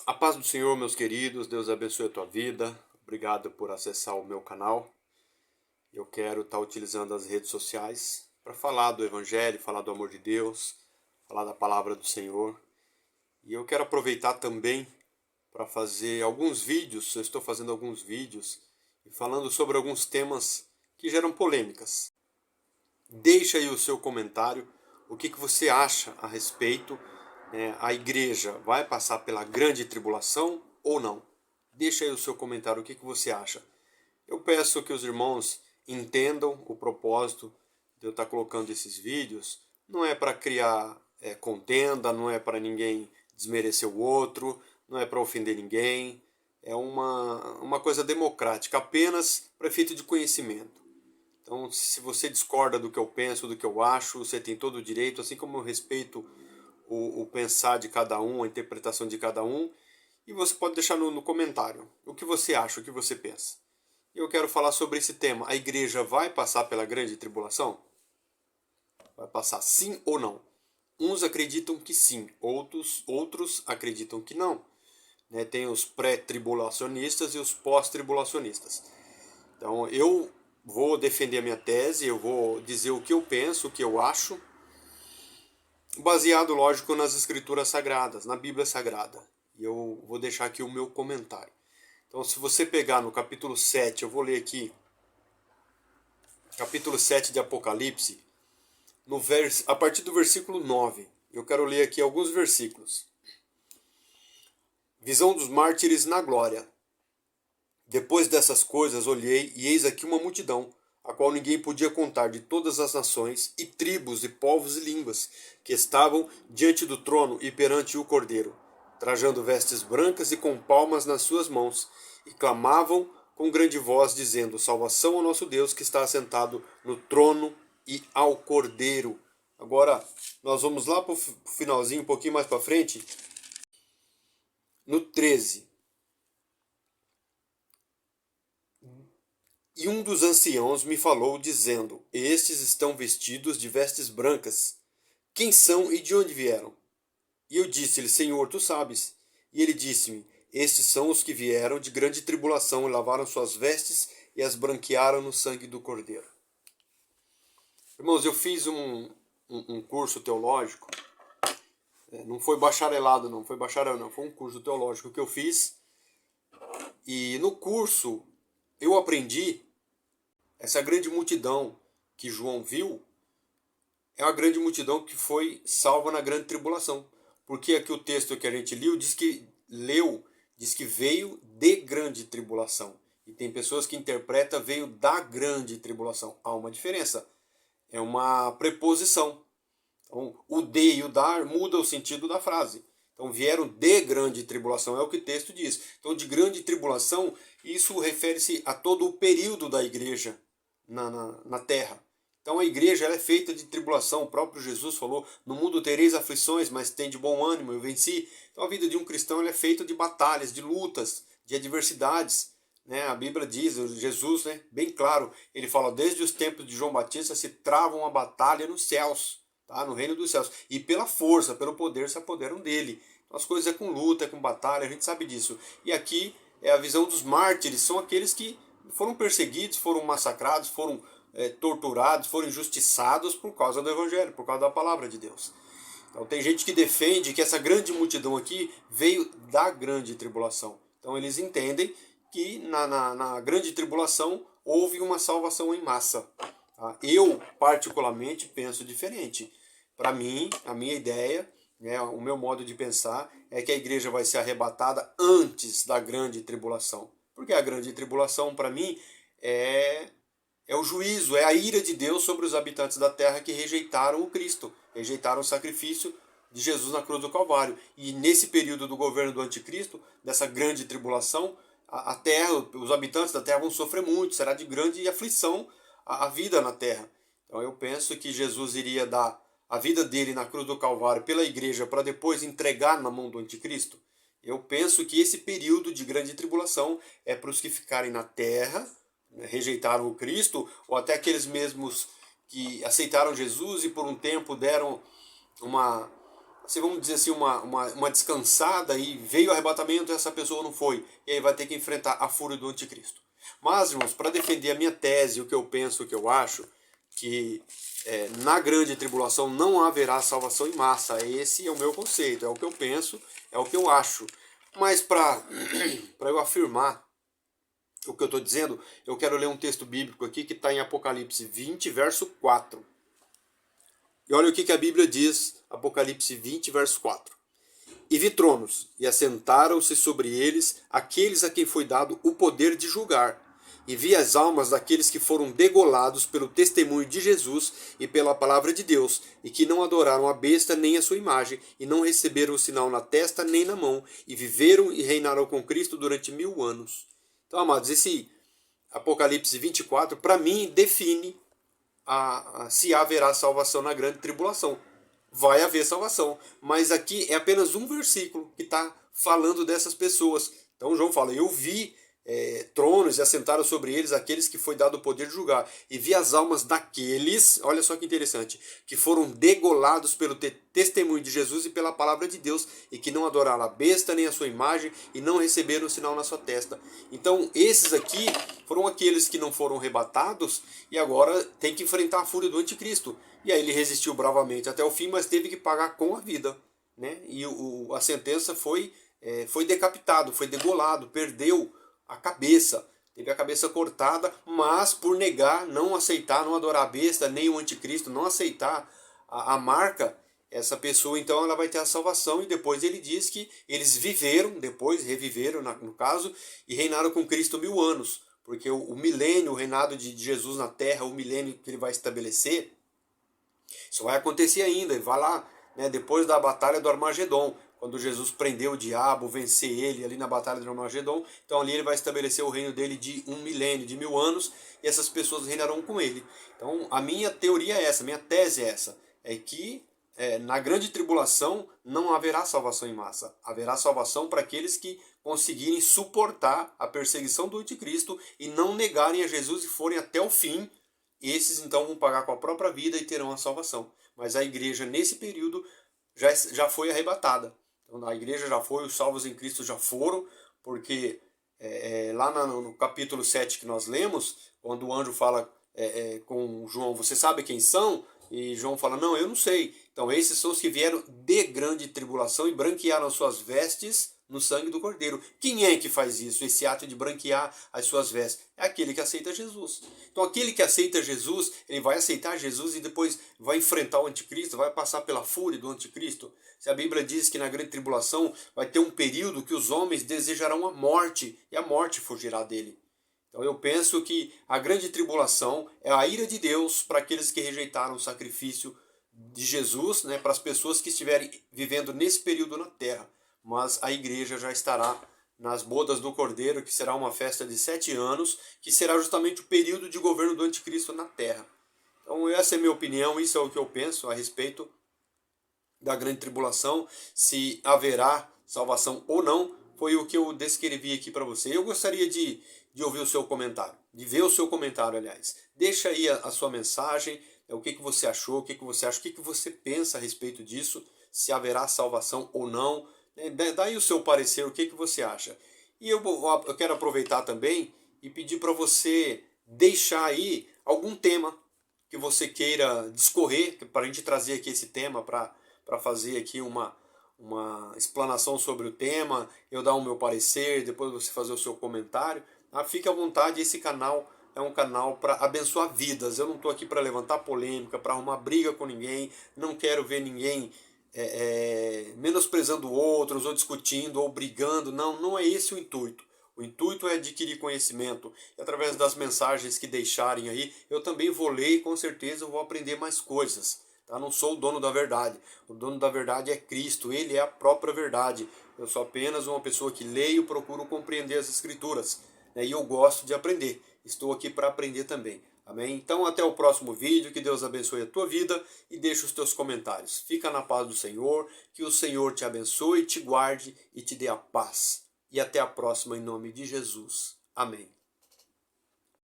A paz do Senhor, meus queridos, Deus abençoe a tua vida. Obrigado por acessar o meu canal. Eu quero estar utilizando as redes sociais para falar do Evangelho, falar do amor de Deus, falar da palavra do Senhor. E eu quero aproveitar também para fazer alguns vídeos, eu estou fazendo alguns vídeos falando sobre alguns temas que geram polêmicas. Deixa aí o seu comentário, o que você acha a respeito. A igreja vai passar pela grande tribulação ou não? Deixa aí o seu comentário, o que você acha. Eu peço que os irmãos entendam o propósito de eu estar colocando esses vídeos. Não é para criar contenda, não é para ninguém desmerecer o outro, não é para ofender ninguém. É uma coisa democrática, apenas para efeito de conhecimento. Então, se você discorda do que eu penso, do que eu acho, você tem todo o direito, assim como eu respeito o pensar de cada um, a interpretação de cada um, e você pode deixar no comentário o que você acha, o que você pensa. Eu quero falar sobre esse tema. A igreja vai passar pela grande tribulação? Vai passar sim ou não? Uns acreditam que sim, outros acreditam que não. Tem os pré-tribulacionistas e os pós-tribulacionistas. Então eu vou defender a minha tese, eu vou dizer o que eu penso, o que eu acho, baseado, lógico, nas escrituras sagradas, na Bíblia Sagrada. E eu vou deixar aqui o meu comentário. Então, se você pegar no capítulo 7, eu vou ler aqui, capítulo 7 de Apocalipse, a partir do versículo 9. Eu quero ler aqui alguns versículos. Visão dos mártires na glória. Depois dessas coisas olhei, e eis aqui uma multidão, a qual ninguém podia contar, de todas as nações, e tribos, e povos e línguas, que estavam diante do trono e perante o Cordeiro, trajando vestes brancas e com palmas nas suas mãos, e clamavam com grande voz, dizendo: salvação ao nosso Deus, que está assentado no trono, e ao Cordeiro. Agora, nós vamos lá para o finalzinho, um pouquinho mais para frente, no 13. E um dos anciãos me falou, dizendo: estes estão vestidos de vestes brancas. Quem são e de onde vieram? E eu disse-lhe: Senhor, tu sabes. E ele disse-me: estes são os que vieram de grande tribulação e lavaram suas vestes e as branquearam no sangue do Cordeiro. Irmãos, eu fiz um curso teológico. Não foi bacharelado, não. Foi um curso teológico que eu fiz. E no curso eu aprendi. Essa grande multidão que João viu é uma grande multidão que foi salva na grande tribulação. Porque aqui o texto que a gente diz que veio de grande tribulação. E tem pessoas que interpretam veio da grande tribulação. Há uma diferença. É uma preposição. Então, o de e o dar muda o sentido da frase. Então, vieram de grande tribulação, é o que o texto diz. Então, de grande tribulação, isso refere-se a todo o período da igreja na terra. Então a igreja ela é feita de tribulação. O próprio Jesus falou: no mundo tereis aflições, mas tem de bom ânimo, eu venci. Então a vida de um cristão ela é feita de batalhas, de lutas, de adversidades. A Bíblia diz, Jesus, bem claro, ele fala: desde os tempos de João Batista se trava uma batalha nos céus, tá? No reino dos céus. E pela força, pelo poder se apoderam dele. Então as coisas é com luta, é com batalha, a gente sabe disso. E aqui é a visão dos mártires, são aqueles que foram perseguidos, foram massacrados, foram torturados, foram injustiçados por causa do Evangelho, por causa da palavra de Deus. Então tem gente que defende que essa grande multidão aqui veio da grande tribulação. Então eles entendem que na grande tribulação houve uma salvação em massa. Tá? Eu, particularmente, penso diferente. Para mim, a minha ideia, o meu modo de pensar, é que a igreja vai ser arrebatada antes da grande tribulação. Porque a grande tribulação, para mim, é o juízo, é a ira de Deus sobre os habitantes da terra que rejeitaram o Cristo, rejeitaram o sacrifício de Jesus na cruz do Calvário. E nesse período do governo do anticristo, dessa grande tribulação, a terra, os habitantes da terra vão sofrer muito, será de grande aflição a vida na terra. Então eu penso que Jesus iria dar a vida dele na cruz do Calvário pela igreja para depois entregar na mão do anticristo. Eu penso que esse período de grande tribulação é para os que ficarem na terra, rejeitaram o Cristo, ou até aqueles mesmos que aceitaram Jesus e por um tempo deram uma assim, vamos dizer assim, uma descansada e veio o arrebatamento e essa pessoa não foi. E aí vai ter que enfrentar a fúria do anticristo. Mas, irmãos, para defender a minha tese, o que eu penso, o que eu acho, que na grande tribulação não haverá salvação em massa. Esse é o meu conceito, é o que eu penso, é o que eu acho. Mas para eu afirmar o que eu estou dizendo, eu quero ler um texto bíblico aqui que está em Apocalipse 20, verso 4. E olha o que a Bíblia diz, Apocalipse 20, verso 4. E vi tronos, e assentaram-se sobre eles aqueles a quem foi dado o poder de julgar. E vi as almas daqueles que foram degolados pelo testemunho de Jesus e pela palavra de Deus, e que não adoraram a besta nem a sua imagem, e não receberam o sinal na testa nem na mão, e viveram e reinaram com Cristo durante 1000 anos. Então, amados, esse Apocalipse 24, para mim, define se haverá salvação na grande tribulação. Vai haver salvação, mas aqui é apenas um versículo que está falando dessas pessoas. Então João fala, eu vi tronos e assentaram sobre eles aqueles que foi dado o poder de julgar, e vi as almas daqueles, olha só que interessante, que foram degolados pelo testemunho de Jesus e pela palavra de Deus, e que não adoraram a besta nem a sua imagem, e não receberam o sinal na sua testa. Então esses aqui foram aqueles que não foram arrebatados, e agora tem que enfrentar a fúria do anticristo. E aí ele resistiu bravamente até o fim, mas teve que pagar com a vida, né? E a sentença foi decapitado, foi degolado, perdeu a cabeça, teve a cabeça cortada, mas por negar, não aceitar, não adorar a besta, nem o anticristo, não aceitar a marca, essa pessoa então ela vai ter a salvação. E depois ele diz que eles viveram, depois reviveram no caso, e reinaram com Cristo 1000 anos, porque o milênio, o reinado de Jesus na terra, o milênio que ele vai estabelecer, isso vai acontecer ainda, e vai lá, né, depois da batalha do Armagedon, quando Jesus prendeu o diabo, vencer ele ali na batalha do Armagedon. Então ali ele vai estabelecer o reino dele de 1 milênio, de 1000 anos, e essas pessoas reinarão com ele. Então a minha teoria é essa, minha tese é essa, é que na grande tribulação não haverá salvação em massa. Haverá salvação para aqueles que conseguirem suportar a perseguição do anticristo e não negarem a Jesus e forem até o fim. Esses então vão pagar com a própria vida e terão a salvação. Mas a igreja nesse período já foi arrebatada. Então a igreja já foi, os salvos em Cristo já foram, porque lá no capítulo 7 que nós lemos, quando o anjo fala com João, você sabe quem são? E João fala, não, eu não sei. Então esses são os que vieram de grande tribulação e branquearam suas vestes no sangue do Cordeiro. Quem é que faz isso, esse ato de branquear as suas vestes? É aquele que aceita Jesus. Então aquele que aceita Jesus, ele vai aceitar Jesus e depois vai enfrentar o anticristo, vai passar pela fúria do anticristo. Se a Bíblia diz que na grande tribulação vai ter um período que os homens desejarão a morte, e a morte fugirá dele. Então eu penso que a grande tribulação é a ira de Deus para aqueles que rejeitaram o sacrifício de Jesus, né, para as pessoas que estiverem vivendo nesse período na terra. Mas a igreja já estará nas bodas do Cordeiro, que será uma festa de 7 anos, que será justamente o período de governo do anticristo na terra. Então essa é a minha opinião, isso é o que eu penso a respeito da grande tribulação, se haverá salvação ou não, foi o que eu descrevi aqui para você. Eu gostaria de ouvir o seu comentário, de ver o seu comentário, aliás. Deixa aí a sua mensagem, o que você achou, o que você acha, o que você pensa a respeito disso, se haverá salvação ou não. Dá aí o seu parecer, o que você acha. E eu quero aproveitar também e pedir para você deixar aí algum tema que você queira discorrer, para a gente trazer aqui esse tema, para fazer aqui uma explanação sobre o tema, eu dar o meu parecer, depois você fazer o seu comentário. Fique à vontade, esse canal é um canal para abençoar vidas. Eu não estou aqui para levantar polêmica, para arrumar briga com ninguém, não quero ver ninguém menosprezando outros, ou discutindo, ou brigando. Não é esse o intuito. O intuito é adquirir conhecimento. E através das mensagens que deixarem aí, eu também vou ler e com certeza eu vou aprender mais coisas. Tá? Não sou o dono da verdade. O dono da verdade é Cristo. Ele é a própria verdade. Eu sou apenas uma pessoa que leio e procuro compreender as Escrituras. Né? E eu gosto de aprender. Estou aqui para aprender também. Amém? Então até o próximo vídeo. Que Deus abençoe a tua vida e deixe os teus comentários. Fica na paz do Senhor. Que o Senhor te abençoe, te guarde e te dê a paz. E até a próxima em nome de Jesus. Amém.